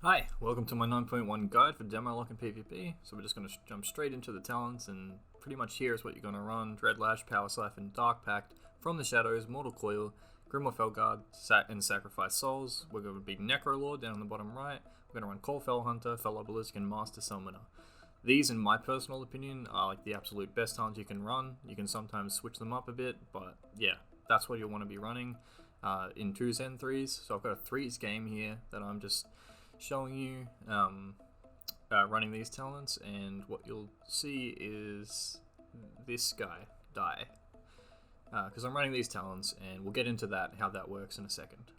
Hi, welcome to my 9.1 guide for Demology and PvP. So we're just going to jump straight into the talents, and pretty much here is what you're going to run. Dreadlash, Power Siphon, Dark Pact, From the Shadows, Mortal Coil, Grimoire Felguard, and Sacrifice Souls. We're going to be Necrolord down on the bottom right. We're going to run Call Fel Hunter, Fel Obelisk, and Master Summoner. These, in my personal opinion, are like the absolute best talents you can run. You can sometimes switch them up a bit, but yeah, that's what you'll want to be running in 2s and 3s. So I've got a 3s game here that I'm just showing you running these talents, and what you'll see is this guy die because I'm running these talents, and we'll get into that, how that works in a second.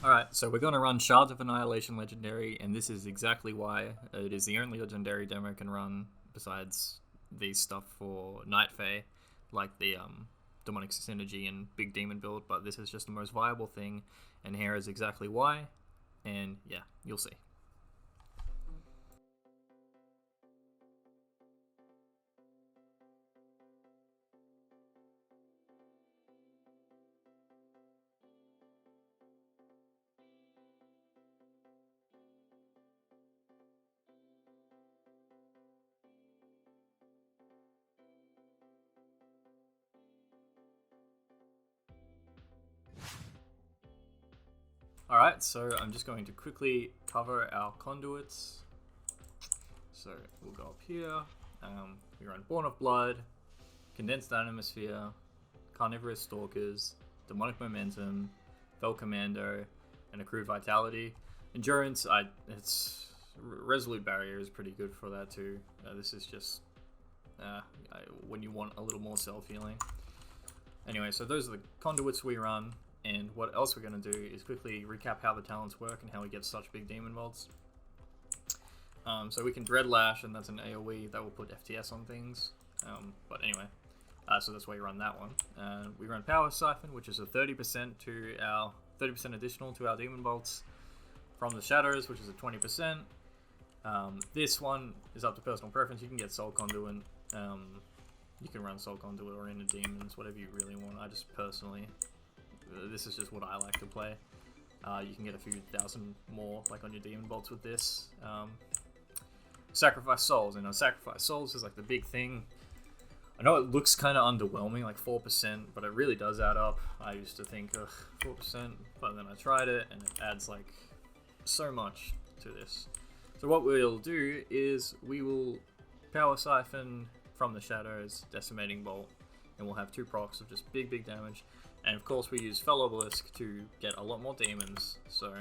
Alright, so we're going to run Shards of Annihilation Legendary, and this is exactly why it is the only legendary demo I can run besides these stuff for Night Fae, like the Demonic Synergy and Big Demon build, but this is just the most viable thing, and here is exactly why. And yeah, you'll see. Alright, so I'm just going to quickly cover our conduits. So we'll go up here. We run Born of Blood, Condensed Atmosphere, Carnivorous Stalkers, Demonic Momentum, Fel Commando, and Accrued Vitality. Endurance, Resolute Barrier is pretty good for that too. This is just when you want a little more self-healing. Anyway, so those are the conduits we run. And what else we're going to do is quickly recap how the talents work and how we get such big demon bolts. So we can Dreadlash, and that's an AoE that will put FTS on things. But anyway, so that's why you run that one. We run Power Siphon, which is a 30% to our 30% additional to our demon bolts. From the Shadows, which is a 20%. This one is up to personal preference. You can get Soul Conduit. You can run Soul Conduit or Inner Demons, whatever you really want. I just personally, this is just what I like to play. You can get a few thousand more like on your demon bolts with this. Sacrifice Souls, and Sacrifice Souls is like the big thing. I know it looks kind of underwhelming, like 4%, but it really does add up. I used to think, ugh, 4%, but then I tried it, and it adds like so much to this. So what we'll do is we will Power Siphon From the Shadows, Decimating Bolt, and we'll have 2 procs of just big damage. And of course we use Fel Obelisk to get a lot more demons, so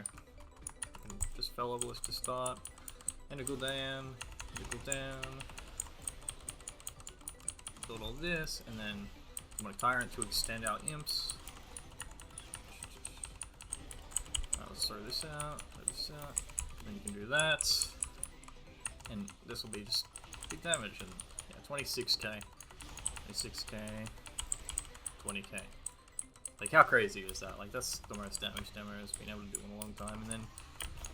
just Fel Obelisk to start, Nickel down, build all this, and then Demonic Tyrant to extend our imps. Let's throw this out, then you can do that, and this will be just big damage, and yeah, 26k, 20k. Like, how crazy is that? Like, that's the most damage Demo has been able to do in a long time. And then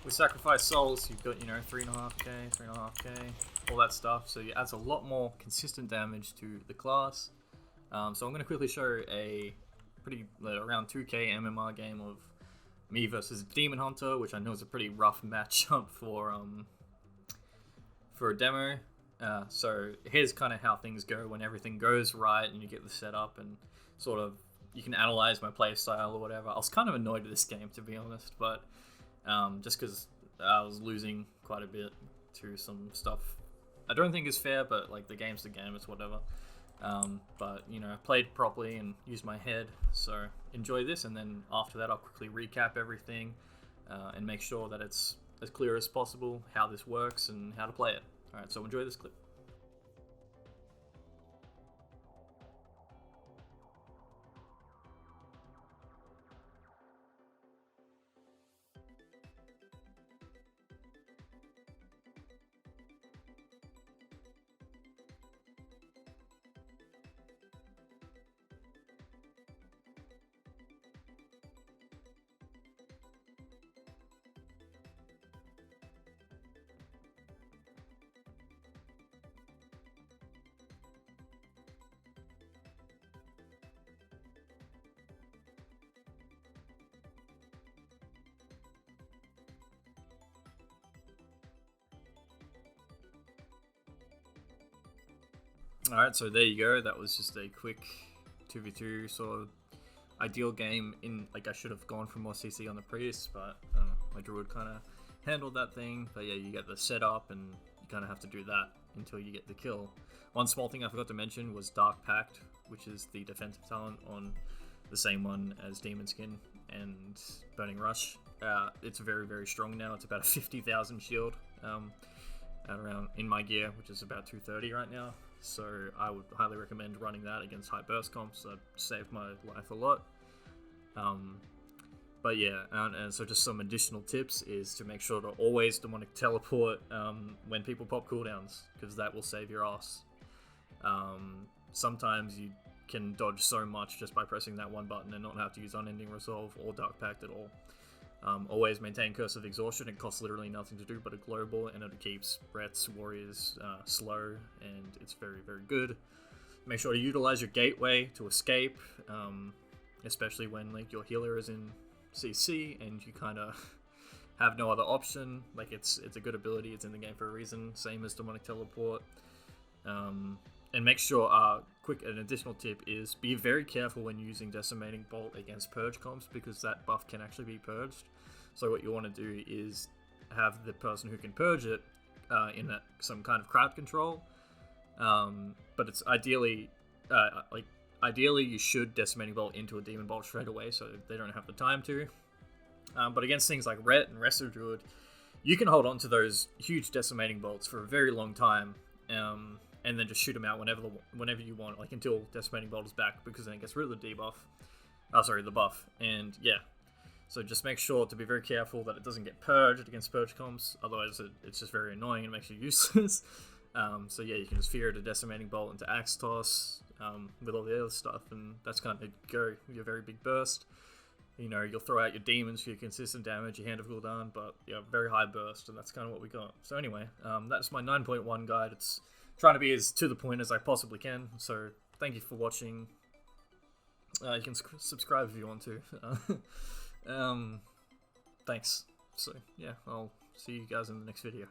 with Sacrifice Souls, you've got, 3.5k, all that stuff. So it adds a lot more consistent damage to the class. So I'm going to quickly show a pretty, around 2k MMR game of me versus Demon Hunter, which I know is a pretty rough matchup for a demo. So here's kind of how things go when everything goes right and you get the setup and sort of you can analyze my playstyle or whatever. I was kind of annoyed with this game, to be honest, but just because I was losing quite a bit to some stuff I don't think is fair, but like the game's the game, it's whatever. But I played properly and used my head, so enjoy this, and then after that I'll quickly recap everything and make sure that it's as clear as possible how this works and how to play it. Alright, so enjoy this clip. Alright, so there you go. That was just a quick 2v2 sort of ideal game. I should have gone for more CC on the priest, but my druid kind of handled that thing. But yeah, you get the setup, and you kind of have to do that until you get the kill. One small thing I forgot to mention was Dark Pact, which is the defensive talent on the same one as Demon Skin and Burning Rush. It's very, very strong now. It's about a 50,000 shield at around in my gear, which is about 230 right now. So I would highly recommend running that against high burst comps. That saved my life a lot. But yeah, and so just some additional tips is to make sure to always demonic teleport when people pop cooldowns, because that will save your ass. Sometimes you can dodge so much just by pressing that one button and not have to use Unending Resolve or Dark Pact at all. Always maintain Curse of Exhaustion. It costs literally nothing to do but a global, and it keeps Brett's warriors slow, and it's very, very good. Make sure to utilize your gateway to escape, especially when like your healer is in CC and you kind of have no other option. Like it's a good ability. It's in the game for a reason. Same as Demonic Teleport. And make sure, an additional tip is be very careful when using Decimating Bolt against Purge comps, because that buff can actually be purged. So what you want to do is have the person who can purge it in some kind of crowd control. But it's ideally you should Decimating Bolt into a Demon Bolt straight away, so they don't have the time to. But against things like Ret and Resto Druid, you can hold on to those huge Decimating Bolts for a very long time. And then just shoot them out whenever you want, like until Decimating Bolt is back, because then it gets rid of the debuff. The buff. And yeah, so just make sure to be very careful that it doesn't get purged against purge comps, otherwise it's just very annoying and makes you useless. So yeah, you can just fear it a Decimating Bolt into Axe Toss with all the other stuff, and that's kind of go with your very big burst. You know, you'll throw out your demons for your consistent damage, your hand of cooldown, but yeah, very high burst, and that's kind of what we got. So anyway, that's my 9.1 guide. It's trying to be as to the point as I possibly can. So thank you for watching. You can subscribe if you want to. Thanks. So yeah, I'll see you guys in the next video.